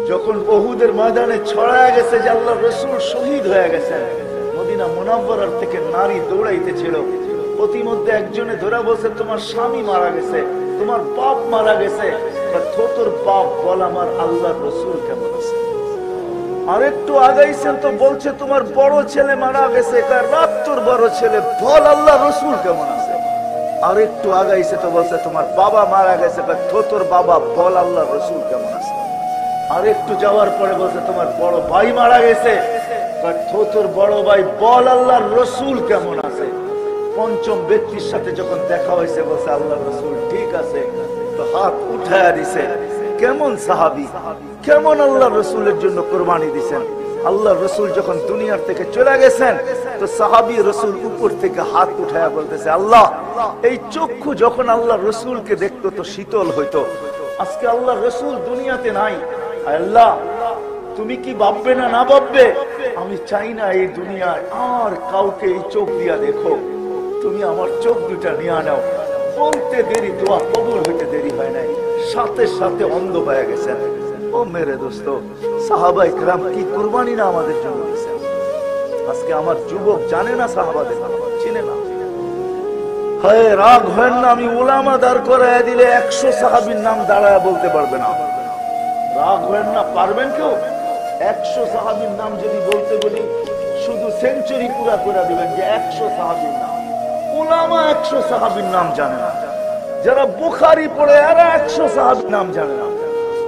যখন উহুদের ময়দানে ছড়ায় গেছে যে আল্লাহ রাসূল শহীদ হয়ে গেছেন, মদিনা মুনাওয়ারার থেকে নারী দৌড়াইতেছিল। প্রতিমধ্যে একজনে ধরে বলছে, তোমার স্বামী মারা গেছে, তোমার বাপ মারা গেছে। তোর বাপ বল আমার আল্লাহর রাসূল কেমন আছে। আরেকটু আগাইছেন তো বলছে, তোমার বড় ছেলে মারা গেছে, রাত তোর বড় ছেলে বল আল্লাহর রাসূল কেমন আছে। আরেকটু আগাইছে তো বলছে, তোমার বাবা মারা গেছে, তোর বাবা বল আল্লাহর রাসূল কেমন আছে। আর একটু যাওয়ার পরে বলছে, তোমার বড় ভাই মারা গেছে, তোর বড় ভাই বল আল্লাহর রাসূল কেমন আছে। পঞ্চম ব্যক্তির সাথে যখন দেখা হয়েছে বলছে, আল্লাহর রাসূল ঠিক আছে। তো হাত উঠায়া দিছে। কেমন সাহাবী, কেমন আল্লাহর রাসূলের জন্য কুরবানি দিবেন। আল্লাহর রাসূল যখন দুনিয়ার থেকে চলে গেছেন, তো সাহাবী রাসূল উপর থেকে হাত উঠায়া বলতেছে, আল্লাহ এই চক্ষু যখন আল্লাহর রাসূলকে দেখতো তো শীতল হইতো, আজকে আল্লাহর রাসূল দুনিয়াতে নাই। আল্লাহ তুমি কি ভাববে না না ভাববে, আমি চাই না এই দুনিয়ায় আর কাউকে এই চোখ দিয়া দেখো, তুমি আমার চোখ দুটা নিয়ে নাও। বলতে দেরি, দোয়া কবুল হইতে দেরি হয় নাই, সাথে সাথে অন্ধ হয়ে গেছেন। ও মেরে দোস্ত, সাহাবায়ে কেরাম কি কুরবানি না আমাদের জন্য দিয়েছেন। আজকে আমার যুবক জানে না, সাহাবাদের চিনে না। হয় রাগ হয় না, আমি উলামা দাঁড় করায় দিলে 100 সাহাবীর নাম দাঁড়ায় বলতে পারবে না। রাগ হয় না, পারবেন কেউ? 100 সাহাবীর নাম যদি বলতে বলি, শুধু সেঞ্চুরি পুরা করে দিবেন যে 100 সাহাবীর নাম। উলামা 100 সাহাবীর নাম জানে না। যারা বুখারী পড়ে এরা 100 সাহাবীর নাম জানে না,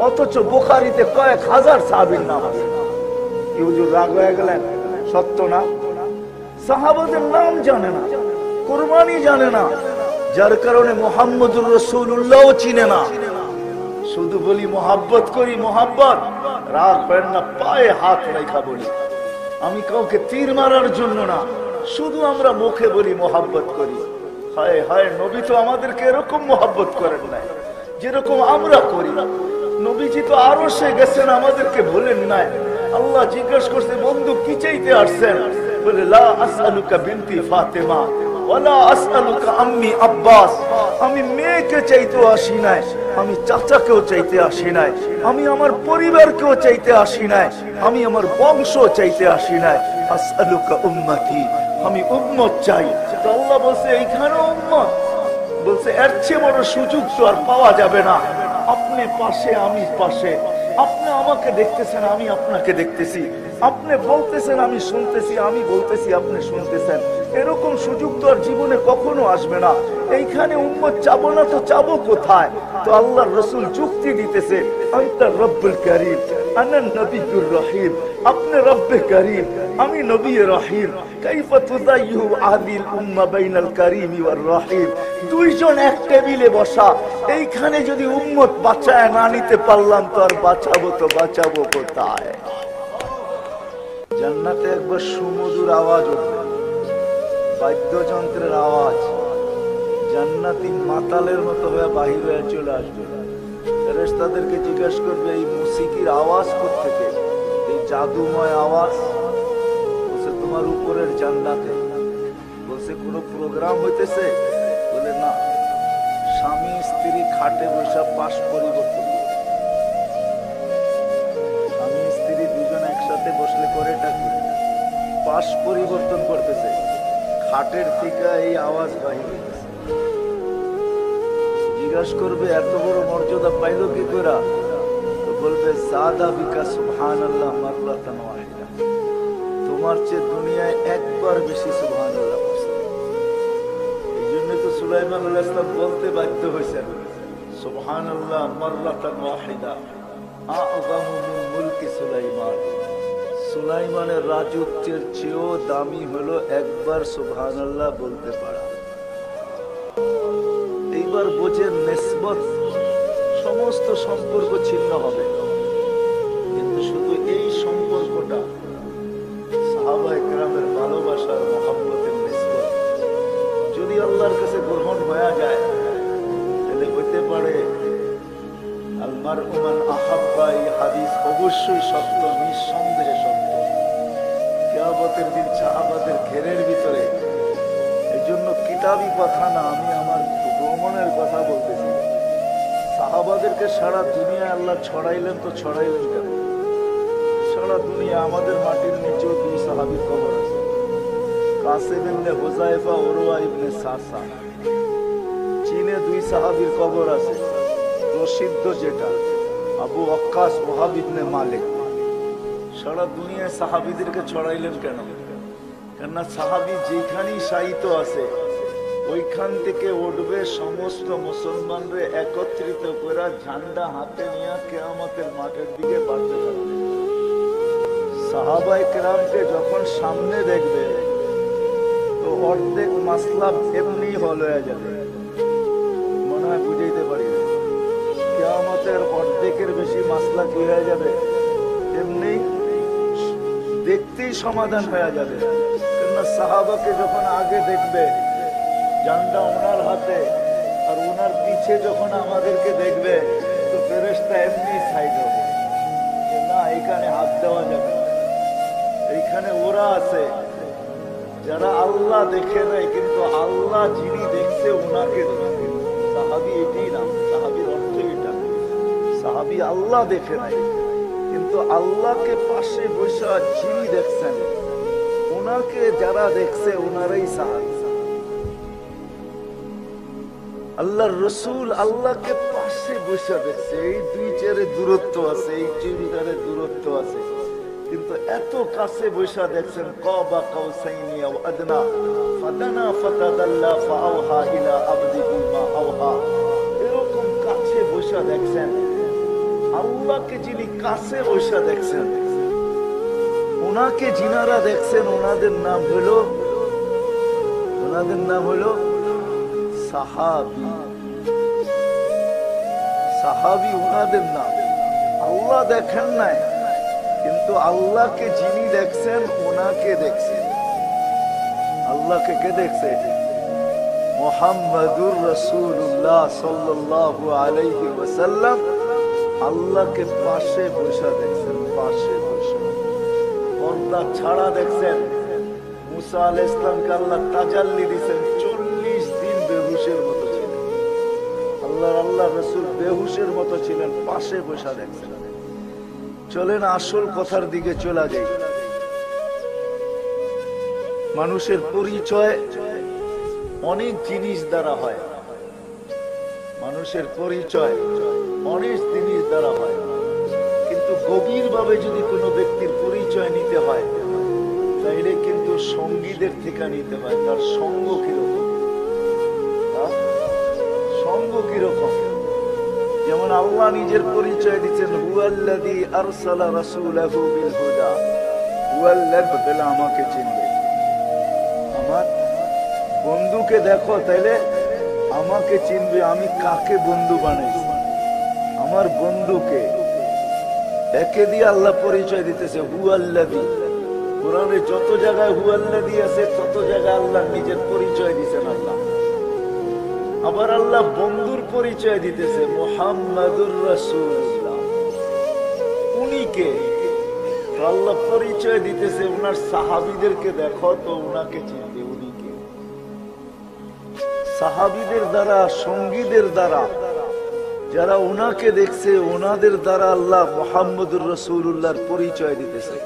অথচ বুখারীতে কয়েক হাজার সাহাবীর নাম আছে। কি হুজুর রাগ হয়ে গেলেন? সত্য না? সাহাবাদের নাম জানে না, কুরবানি জানে না, যার কারণে মুহাম্মদুর রাসূলুল্লাহও চিনে না। শুধু বলি মোহাব্বত করি, মোহাব্বত। রাগ হয় না, পায়ে হাত রেখা বলি। আমি কাউকে তীর মারার জন্য না, শুধু আমরা মুখে বলি মোহাব্বত করি। হায় হায়, নবী তো আমাদেরকে এরকম মোহাব্বত করেন নাই যেরকম আমরা করি। নবীজি তো আরো সে গেছেন, আমাদেরকে বলেন নাই। আল্লাহ জিজ্ঞাসা করছে, বন্ধু কি চাইতে আসছেন? বলে, লা আসআলুকা বিনতি ফাতেমা ওয়ালা আসআলুকা আম্মি আব্বাস। আমি মেয়েকে চাইতে আসি নাই, আমি চাচাকেও চাইতে আসি নাই, আমি আমার পরিবারকেও চাইতে আসি নাই, আমি আমার বংশ চাইতে আসি নাই। আসআলুকা উম্মতি, আমি উম্মত চাই। তো আল্লাহ বলছে, এইখানে উম্মত বলছে, এর চেয়ে বড় সুযোগ তো আর পাওয়া যাবে না। আপনি পাশে, আমি পাশে, আপনি আমাকে দেখতেছেন, আমি আপনাকে দেখতেছি, আপনি বলতেছেন, আমি শুনতেছি, আমি বলতেছি, আপনি শুনতেছেন। এরকম সুযোগ তো আর জীবনে কখনো আসবে না। এইখানে উম্মত চাবো না তো চাবো কোথায়? তো আল্লাহর রাসূল যুক্তি দিতেছে, আনতা রব্বুল কারীম আনা নবিয়্যুর রহিম। আপনি রব্বে কারীম, আমি নবী রহিম। কাইফা তুযায়্যু আহদিল উম্মাহ বাইনাল কারীম ওয়ার রহিম। দুইজন এক টেবিলে বসা, এইখানে যদি উম্মত বাঁচায় না নিতে পারলাম, তো আর বাঁচাবো তো বাঁচাবো কোথায়? জান্নাতে একবার সুমধুর আওয়াজ উঠবে, বাদ্যযন্ত্রের আওয়াজ। জান্নাতি মাতালের মতো হয়ে বাহির হয়ে চলে আসবে। ফেরেশতাদেরকে জিজ্ঞাসা করবে, এই মুসিকির আওয়াজ কোত্থেকে, এই জাদুময় আওয়াজ? বলছে, তোমার উপরের জান্নাতে। বলছে, কোনো প্রোগ্রাম হইতেছে? বলে, না, স্বামী স্ত্রী খাটে বসে পাশ পরিবর্তন। স্বামী স্ত্রী দুজন একসাথে বসলে করেটা কি? পাশ পরিবর্তন করতেছে। খাটের থেকে এই আওয়াজ বাহির হইতেছে। জিজ্ঞাসা করবে, এত বড় মর্যাদা পাইল কি করে? তো বলবে, জাদা বিকা সুবহানাল্লাহ মাররাতান ওয়াহিদা। তোমার চেয়ে দুনিয়ায় একবার বেশি সুবহানাল্লাহ বলছে। এই জন্য তো সুলাইমান আলাইহিস সালাম বলতে বাধ্য হয়েছেন, সুবহানাল্লাহ মাররাতান ওয়াহিদা আ'যামু মিন মুলকি সুলাইমান। সুলাইমানের রাজত্বের চেয়েও দামি হলো একবার সুবহানাল্লাহ বলতে পারা। এইবার বোঝেন, নিসবত সমস্ত সম্পর্ক ছিন্ন হবে, কিন্তু শুধু এই সম্পর্কটা সাহাবায়ে কেরামের ভালোবাসার মহব্বতের নিসবত যদি আল্লাহর কাছে গ্রহণ হয়ে যায়, তাহলে হইতে পারে আল মারউ মান আহাব্বা। এই হাদিস অবশ্যই সত্য, নিঃসন্দেহে সত্য। কিয়ামতের দিন সাহাবাদের ঘেরের ভিতরে, এই জন্য কিতাবি কথা না, আমি আমার ভ্রমণের কথা বলতেছি। সাহাবাদেরকে সারা দুনিয়ায় আল্লাহ ছড়াইলেন, তো ছড়াইলেন কেন? সারা দুনিয়া আমাদের মাটির নিচেও 2 সাহাবীর কবর আছে। কাসিম ইবনে হুযায়ফা, উরওয়া ইবনে সাসা। চীনে 2 সাহাবীর কবর আছে, প্রসিদ্ধ যেটা আবু ওয়াক্কাস ওয়াহাব ইবনে মালিক। সারা দুনিয়ায় সাহাবীদেরকে ছড়াইলেন কেন? কেননা সাহাবী যেখানেই শায়িত আছে ওইখান থেকে উঠবে সমস্ত মুসলমানরে একত্রিত করে ঝান্ডা হাতে নিয়ে কিয়ামতের মাঠের দিকে বাড়তে থাকবে। সাহাবায়ে কেরামকে যখন সামনে দেখবে তো অর্ধেক মাসলা এমনি হল হয়ে যাবে। মনে হয় বুঝাইতে পারি না, কিয়ামতের অর্ধেকের বেশি মাসলা কি হয়ে যাবে, এমনি দেখতেই সমাধান হয়ে যাবে। কেননা সাহাবাকে যখন আগে দেখবে ঝান্ডা ওনার হাতে, আর ওনার পিছে যখন আমাদেরকে দেখবে তো ফেরেশতা এমনি সাইড হবে যে না, এখানে হাত দেওয়া যাবে না। এইখানে ওরা আছে যারা আল্লাহ দেখে নেয়, কিন্তু আল্লাহ যিনি দেখছে ওনাকে দেখছে। সাহাবী এটাই নাম, সাহাবীর অর্থ এটা। সাহাবী আল্লাহ দেখে নাই, কিন্তু আল্লাহকে পাশে বসে যিনি দেখছেন ওনাকে যারা দেখছে ওনারাই সাহাবী। আল্লাহর রাসূল আল্লাহকে পাশে বসে দেখছে। এই 2 চেয়ারের দূরত্ব আছে, এই চুড়িদারের দূরত্ব আছে, কিন্তু এত কাছে বসে দেখছেন। কাবা কাউসাইনি আও আদনা ফাদানা ফাতাদাল্লা ফাআওহা ইলা আবদিহি মা আওহা। এরকম কাছে বসে দেখছেন আল্লাহকে, যিনি কাছে বসে দেখছেন ওনাকে যিনারা দেখছেন ওনাদের নাম হলো সাহাবী। সাহাবী ওনাদের নাম। আল্লাহ দেখেন নাই, কিন্তু আল্লাহকে যিনি দেখছেন ওনাকে দেখছেন। আল্লাহকে কে দেখছে? মুহাম্মাদুর রাসূলুল্লাহ সাল্লাল্লাহু আলাইহি ওয়াসাল্লাম আল্লাহকে পাশে বসে দেখছেন, পাশে বসে। পর্দা ছাড়া দেখছেন। মুসা আলাইহিস সালামকে আল্লাহ তাজাল্লি দিয়েছেন, 40 দিন বেহুশের মতো ছিলেন। আল্লাহ রাসূল বেহুশের মতো ছিলেন, পাশে বসে দেখছেন। চলেন আসল কথার দিকে চলে যাই। মানুষের পরিচয় অনেক জিনিস দ্বারা হয়। মানুষের পরিচয় অনেক জিনিস দ্বারা হয়, কিন্তু গভীরভাবে যদি কোনো ব্যক্তির পরিচয় নিতে হয় তাইলে কিন্তু সঙ্গীদের থেকে নিতে হয়। তার সঙ্গ কিরকম, সঙ্গ কিরকম। যেমন আল্লাহ নিজের পরিচয় দিচ্ছেন, হুয়াল্লাযী আরসালা রাসূলাহু বিল হুদা, হুয়াল্লাযী বলে আমাকে চিনবে। আমার বন্ধুকে দেখো তাইলে আমাকে চিনবে। আমি কাকে বন্ধু বানাইছি? আমার বন্ধুকে। একে দিয়ে আল্লাহ পরিচয় দিতেছে হুয়াল্লাযী। কোরআনে যত জায়গায় হুয়াল্লাযী আছে তত জায়গায় আল্লাহ নিজের পরিচয় দিয়েছেন। আল্লাহ আবার আল্লাহ বন্ধুর পরিচয় দিতেছে মুহাম্মাদুর রাসূলুল্লাহ। উনি কে? আল্লাহ পরিচয় দিতেছে ওনার সাহাবীদেরকে দেখো তো ওনাকে চিনবে। উনি কে? সাহাবীদের দ্বারা, সঙ্গীদের দ্বারা যারা ওনাকে দেখছে ওনাদের দ্বারা আল্লাহ মুহাম্মাদুর রাসূলুল্লাহর পরিচয় দিতেছে।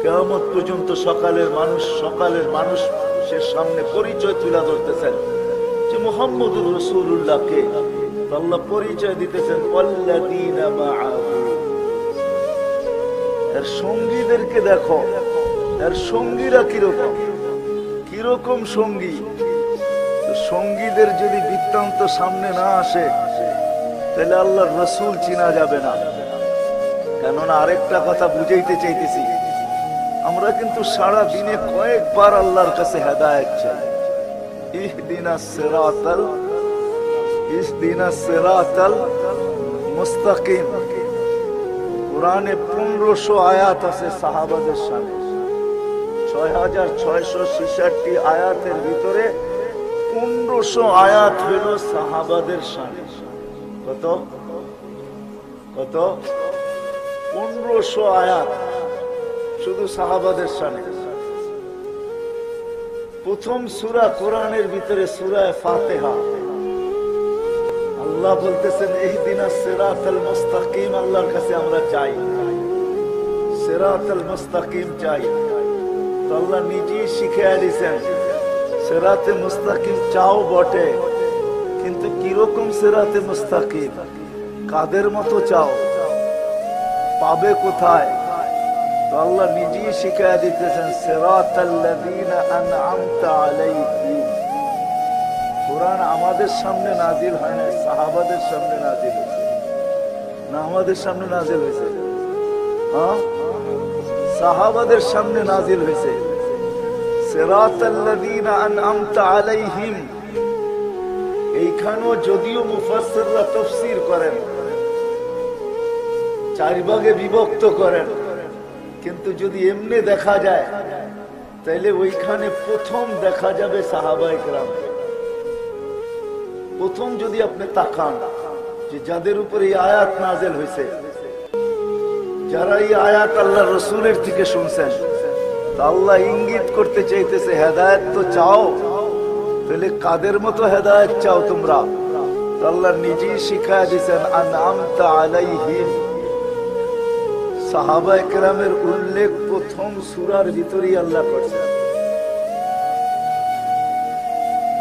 কিয়ামত পর্যন্ত সকালের মানুষের সামনে পরিচয় তুলে ধরতেছেন যে মুহাম্মাদুর রাসূলুল্লাহকে আল্লাহ পরিচয় দিতেছেন ওয়াল্লাযীনা মাআহু। এর সঙ্গীদেরকে দেখো, এর সঙ্গীরা কিরকম সঙ্গী। সঙ্গীদের যদি বৃত্তান্ত সামনে না আসে তাহলে আল্লাহর রাসূল চিনা যাবে না। কেননা আরেকটা কথা বুঝাইতে চাইতেছি, আমরা কিন্তু সারা দিনে কয়েকবার আল্লাহর কাছে হেদায়েত চাই। ইহদিনাস সিরাতাল মুস্তাকিম। কোরআনে 1500 আয়াত আছে সাহাবাদের শানে। 6666 আয়াতের ভিতরে 1500 আয়াত হলো সাহাবাদের শানে। কত 1500 আয়াত শুধু সাহাবাদের শানে। প্রথম সূরা কোরআনের ভিতরে সূরা ফাতিহা। আল্লাহ বলতেছেন ইহদিনাস সিরাতাল মুস্তাকিম। আল্লাহর কাছে আমরা চাই সিরাতাল মুস্তাকিম চাই, তো আল্লাহ নিজেই শিখিয়ে দিয়েছেন সিরাতে মুস্তাকিম চাও বটে, কিন্তু কিরকম সিরাতে মুস্তাকিম, কাদের মতো চাও, পাবে কোথায়? তো আল্লাহ নিজেই শিখিয়ে দিতেছেন সিরাতাল্লাযীনা আন'আমতা আলাইহিম। কুরআন আমাদের সামনে নাজিল হয় না, সাহাবাদের সামনে নাজিল হয়েছে। না আমাদের সামনে নাজিল হয়েছে? হ্যাঁ, সাহাবাদের সামনে নাজিল হয়েছে। সিরাতাল্লাযীনা আন'আমতা আলাইহিম, এইখানেও যদিও মুফাসসিররা তাফসীর করেন, চার ভাগে বিভক্ত করেন, কিন্তু যদি এমনি দেখা যায় তাইলে ওইখানে প্রথম দেখা যাবে সাহাবায়ে কেরাম। প্রথম যদি আপনি তাকান যে যাদের উপরে এই আয়াত নাযিল হয়েছে, যারা এই আয়াত আল্লাহ রাসূলের থেকে শুনছেন, তা আল্লাহ ইঙ্গিত করতে চাইতেছে হেদায়েত তো চাও, তাহলে কাদের মতো হেদায়েত চাও তোমরা? তো আল্লাহ নিজেই শিখায়া দিয়েছেন আন'আমতা আলাইহিম। সাহাবায়ে কেরামের উল্লেখ প্রথম সূরার ভিতরেই আল্লাহ করছেন।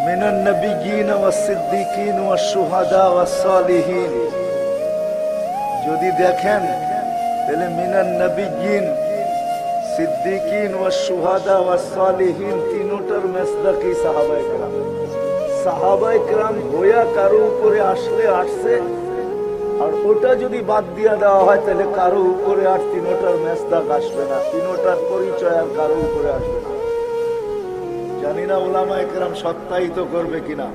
মিনান নাবিয়্যিন ওয়াস সিদ্দীকিন ওয়াস শুহাদা ওয়াস সালিহিন। যদি দেখেন তাহলে মিনান নাবিয়্যিন, সিদ্দীকিন ওয়াস শুহাদা ওয়াস সালিহিন তিনটার মেসদাকি সাহাবায়ে কেরাম। সাহাবায়ে কেরাম হইয়া কারো উপরে আসলে আসছে, আর ওটা যদি বাদ দিয়া দেওয়া হয় তাহলে কারো উপরে আর তিনটার মেসদাক আসবে না, তিনটার পরিচয় আর কারো উপরে আসবে না। জানি না উলামায়ে কেরাম সত্যায়িত করবে কিনা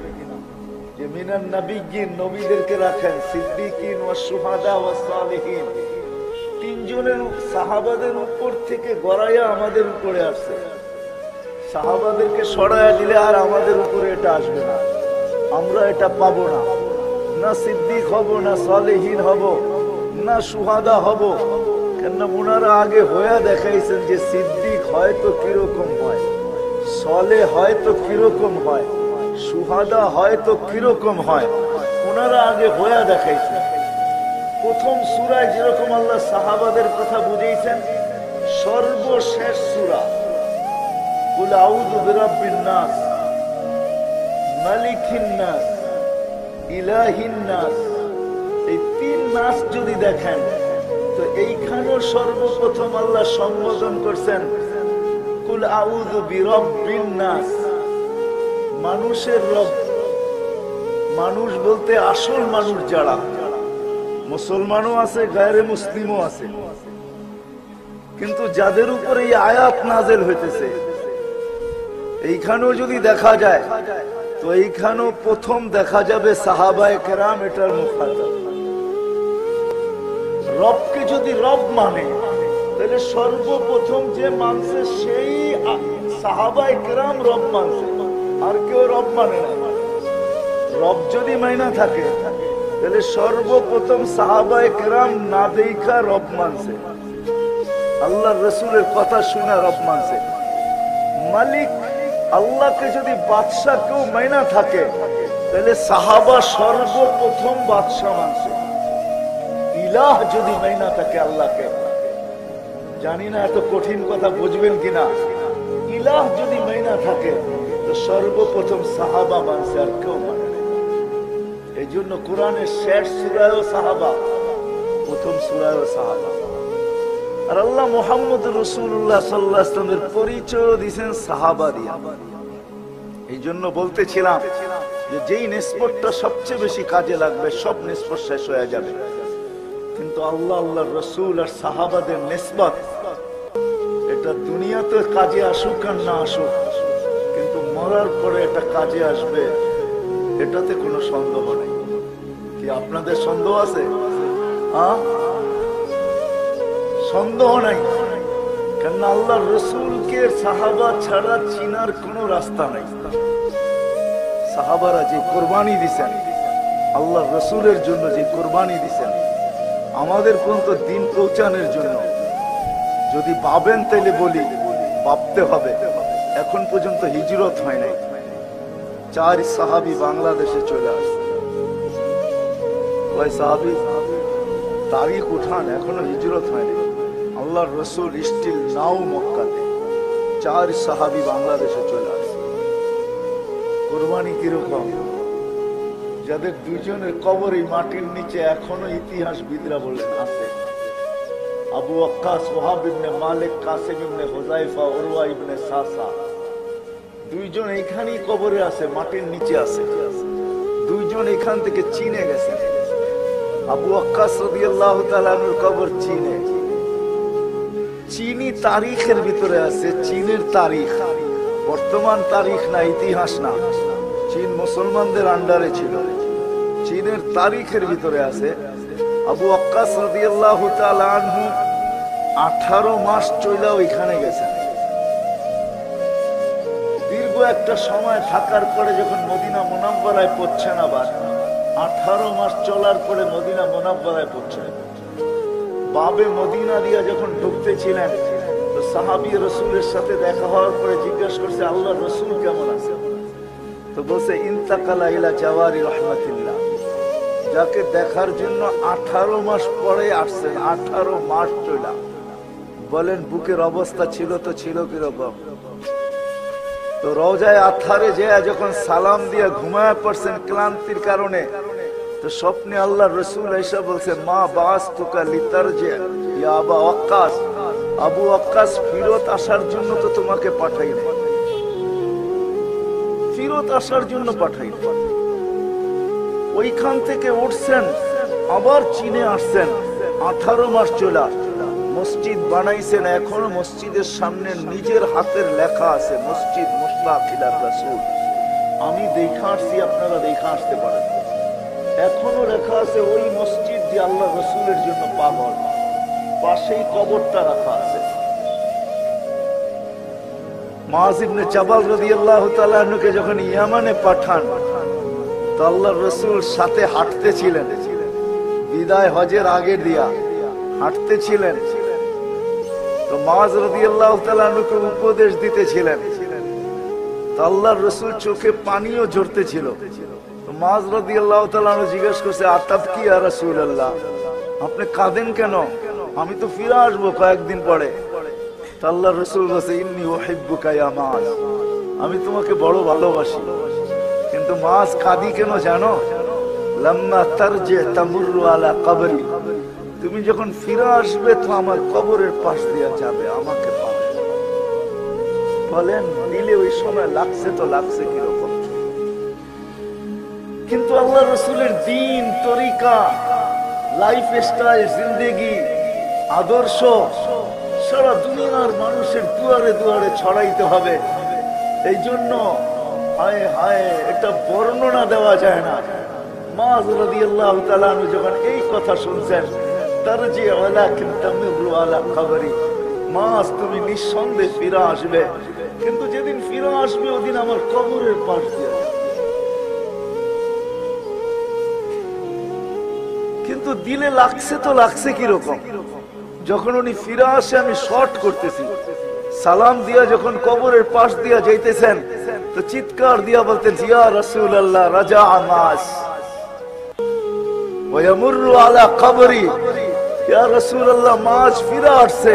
যে মিনান নাবিয়্যিন, নবীদেরকে রাখেন, সিদ্দীকিন ওয়াস শুহাদা ওয়াস সালিহিন, তিনজনের সাহাবাদের উপর থেকে গড়াইয়া আমাদের উপরে আসছে। সাহাবাদেরকে সরাইয়া দিলে আর আমাদের উপরে এটা আসবে না, আমরা এটা পাবো না। না সিদ্দিক হব, না সালেহীন হব, না সুহাদা হব। কেননা ওনারা আগে হইয়া দেখাইছেন যে সিদ্দিক হয়তো কিরকম হয়, সালেহ হয়তো কিরকম হয়, সুহাদা হয়তো কিরকম হয়, ওনারা আগে হইয়া দেখাইছেন। প্রথম সূরায় যেরকম আল্লাহ সাহাবাদের কথা বুঝাইছেন, সর্বশেষ সূরা কুল আউযু বিরাব্বিন নাস, মালিকিন নাস, ইলাহিন নাস, এই তিন নাস যদি দেখেন তো এইখানেও সর্বপ্রথম আল্লাহ সম্বোধন করছেন কুল আউযু বিরাব্বিন নাস, মানুষের রব। মানুষ বলতে আসল মানুষ যারা, মুসলমানও আছে, গায়রে মুসলিমও আছে, কিন্তু যাদের উপরে এই আয়াত নাযিল হইতেছে এইখানেও যদি দেখা যায় তো এইখানেও প্রথম দেখা যাবে সাহাবায়ে কেরাম এটার মুখাতাব। রবকে যদি রব মানে তাহলে সর্বপ্রথম যে মানছে সেই সাহাবায়ে কেরাম রব মানছে, আর কেউ রব মানে না। রব যদি মাইনা থাকে তাহলে সর্বপ্রথম সাহাবায়ে কেরাম না দেখা রব মানছে, আল্লাহর রাসূলের কথা শুনে রব মানছে। মালিক আল্লাহকে যদি বাদশা কেউ মাইনা থাকে তাহলে সাহাবা সর্বপ্রথম বাদশা মানছে। ইলাহ যদি মাইনা থাকে আল্লাহকে, জানি না এত কঠিন কথা বুঝবেন কিনা, ইলাহ যদি মাইনা থাকে তো সর্বপ্রথম সাহাবা মানছে, আর কেউ মানে না। এই জন্য কোরআনের শেষ সূরায়ও সাহাবা, প্রথম সূরায়ও সাহাবা। আর আল্লাহ মুহাম্মদ রাসূলুল্লাহ সাল্লাল্লাহু আলাইহি ওয়াসাল্লামের পরিচয় দিয়েছেন সাহাবা দিয়া। এই জন্য বলতেছিলাম যে যেই নিসবতটা সবচেয়ে বেশি কাজে লাগবে সব নিসবত শেষ হয়ে যাবে, কিন্তু আল্লাহ, আল্লাহর রাসূল আর সাহাবাদের নিসবত এটা দুনিয়াতে কাজে আসুক আর না আসুক, কিন্তু মরার পরে এটা কাজে আসবে, এটাতে কোনো সন্দেহ নেই। কি আপনাদের সন্দেহ আছে? হ্যাঁ, সন্দেহ নাই। কেন আল্লাহর রাসূলকে সাহাবা ছাড়া চিনার কোনো রাস্তা নাই। সাহাবারা যে কুরবানি দিয়েছেন, আল্লাহর রাসূলের জন্য যে কুরবানি দিয়েছেন, আমাদের পর্যন্ত দিন পৌঁছানোর জন্য, যদি ভাবেন তাইলে বলি ভাবতে হবে। এখন পর্যন্ত হিজরত হয় নাই, 4 সাহাবী বাংলাদেশে চলে আসছে। কয় সাহাবী? তারিখ উঠান, এখনো হিজরত হয়নি। আল্লাহর রসুল স্টিল নাও মক্কাতে, 4 সাহাবী বাংলাদেশে চলে আসে। কুরবানি কিরকম, যাদের দুজনের কবর এই মাটির নিচে এখনো ইতিহাসবিদরা বলেন আছে। আবু ওয়াক্কাস ওয়াহাব ইবনে মালিক, কাসিম ইবনে হুযায়ফা, উরওয়া ইবনে সাসা, দুইজন এখানেই কবরে আছে, মাটির নিচে আছে। দুইজন এখান থেকে চীনে গেছে। আবু ওয়াক্কাস রাদিয়াল্লাহু তাআলা আনহুর কবর চীনে। চীনি তারিখের ভিতরে আছে, চীনের তারিখ, বর্তমান তারিখ না, ইতিহাস না। চীন মুসলমানদের আন্ডারে ছিল, চীনের তারিখের ভিতরে আছে। আবু ওয়াক্কাস রাদিয়াল্লাহু তাআলা আনহু 18 মাস চইলা ওইখানে গেছেন। দীর্ঘ একটা সময় থাকার পরে যখন মদিনা মুনাওয়ারায় পৌঁছেন, আবার 18 মাস চলার পরে মদিনা মুনাওয়ারায় পৌঁছেন। বাবে মদিনা দিয়া যখন ঢুকতেছিলেন, তো সাহাবী রাসূলের সাথে দেখা হওয়ার পরে জিজ্ঞাসা করছে, আল্লাহর রাসূল কেমন আছে? তো বলছে, ইন্তাকালা ইলা জাওয়ারি রাহমাতিল্লাহ। যাকে দেখার জন্য 18 মাস পরে আসছেন, 18 মাস চলা। বলেন বুকের অবস্থা ছিল তো ছিল কিরকম? তো রওজায়ে আতহারে যে যখন সালাম দিয়ে ঘুমায় পড়ছেন ক্লান্তির কারণে, তো স্বপ্নে আল্লাহর রাসূল এসে বলছে, মা বাসতুকা লিতারজি ইয়া আবু ওয়াক্কাস, আবু ওয়াক্কাস ফিরত আসার জন্য তো তোমাকে পাঠাইনি, ফিরত আসার জন্য পাঠাইনি। ওইখান থেকে উঠছেন, আবার চীনে আসছেন, 18 মাস চলা। মসজিদ বানাইছেন, এখনো মসজিদের সামনে নিজের হাতের লেখা আছে, মসজিদ মুশতাক ইলা রাসূল। আমি দেখা আসছি, আপনারা দেখা আসতে পারেন, এখনো লেখা আছে ওই মসজিদ যে আল্লাহ রসুলের জন্য পাগল। পাশেই কবরটা রাখা আছে। মুআয ইবনে জাবাল রাদিয়াল্লাহু তাআলা আনহুকে যখন ইয়ামানে পাঠান, তো আল্লাহর রাসূল সাথে হাঁটতেছিলেন, বিদায় হজের আগে দিয়া হাঁটতেছিলেন। তো মুআয রাদিয়াল্লাহু তাআলা আনহুকে উপদেশ দিতেছিলেন। তো আল্লাহর রাসূল চোখে পানিও ঝরতেছিল। তো মুআয রাদিয়াল্লাহু তাআলা আনহু জিজ্ঞেস করছে, আতাবকি ইয়া রাসূলুল্লাহ, আপনি কাঁদেন কেন? আমি তো ফিরে আসবো কয়েকদিন পরে। তো আল্লাহর রাসূল বলেছে, ইন্নী উহিব্বুকা ইয়া মুআয, আমি তোমাকে বড় ভালোবাসি। কিন্তু মুআয কাঁদি কেন জানো? লাম্মা তারজি তামুরু আলা কবরি, তুমি যখন ফিরে আসবে তো আমার কবরের পাশ দিয়ে যাবে, আমাকে পাবে। বলেন দিলে ওই সময় লাগছে তো লাগছে কিরকম? কিন্তু আল্লাহ রসুলের দিন, তরিকা, লাইফ স্টাইল, জিন্দেগি, আদর্শ সারা দুনিয়ার মানুষের দুয়ারে দুয়ারে ছড়াইতে হবে। এই জন্য হায় হায়, এটা বর্ণনা দেওয়া যায় না। মুআয রাদিয়াল্লাহু তাআলা আনহু যখন এই কথা শুনছেন, তারজি ওয়ালাকিন তামুরু আলা কবরি, মুআয তুমি নিঃসন্দেহে ফিরে আসবে, কিন্তু যেদিন ফিরে আসবে ওদিন আমার কবরের পাশ দিয়ে। কিন্তু দিলে লাগছে তো লাগছে কিরকম? যখন উনি ফিরে আসে, আমি শর্ট করতেছি, সালাম দিয়া যখন কবরের পাশ দিয়া যাইতেছেন, তো চিৎকার দিয়া বলতেন, ইয়া রাসূলুল্লাহ রাজা মুআয ওয়া ইয়ামুরু আলা কবরি, ইয়া রাসূলুল্লাহ মুআয ফিরে আসছে,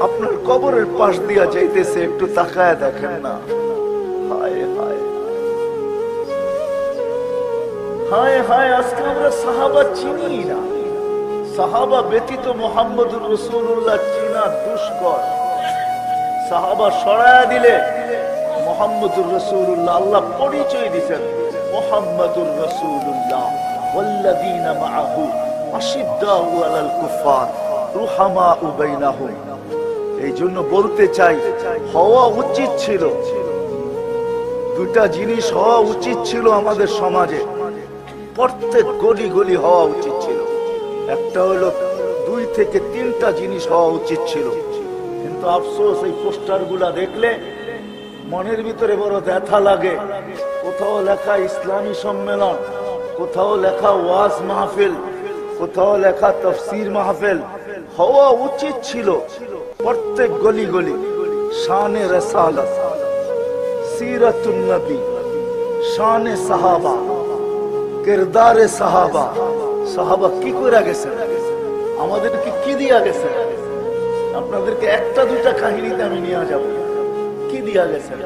আপনার কবরের পাশ দিয়া যাইতেছে, একটু তাকায় দেখেন না। হায় হায় হায় হায়, আজকে আমরা সাহাবা চিনি না। সাহাবা ব্যতীত মুহাম্মদুর রাসূলুল্লাহ চিনা দুষ্কর। সাহাবা সরায়া দিলে মুহাম্মদুর রাসূলুল্লাহ, আল্লাহ পরিচয় দিয়েছেন, মুহাম্মদুর রাসূলুল্লাহ ওয়াল্লাযীনা মাআহু আশিদ্দাউ আলাল কুফার রুহামাউ বাইনাহুম। এই জন্য বলতে চাই, হওয়া উচিত ছিল, দুটা জিনিস হওয়া উচিত ছিল আমাদের সমাজে, প্রত্যেক গলি গলি হওয়া উচিত ছিল। একটা হলো 2 থেকে 3টা জিনিস হওয়া উচিত ছিল। কিন্তু আফসোস, এই পোস্টার গুলা দেখলে মনের ভিতরে বড় ব্যথা লাগে। কোথাও লেখা ইসলামী সম্মেলন, কোথাও লেখা ওয়াজ মাহফিল, কোথাও লেখা তাফসীর মাহফিল। হওয়া উচিত ছিল প্রত্যেক গলি গলি শানে রাসালাত, সিরাতুন নবী, শানে সাহাবা, কিরদারে সাহাবা। সাহাবা কি করে গেছেন, আমাদেরকে কি দিয়া গেছেন? আপনাদেরকে একটা দুইটা কাহিনীতে আমি নিয়ে যাব। কি দিয়া গেছেন?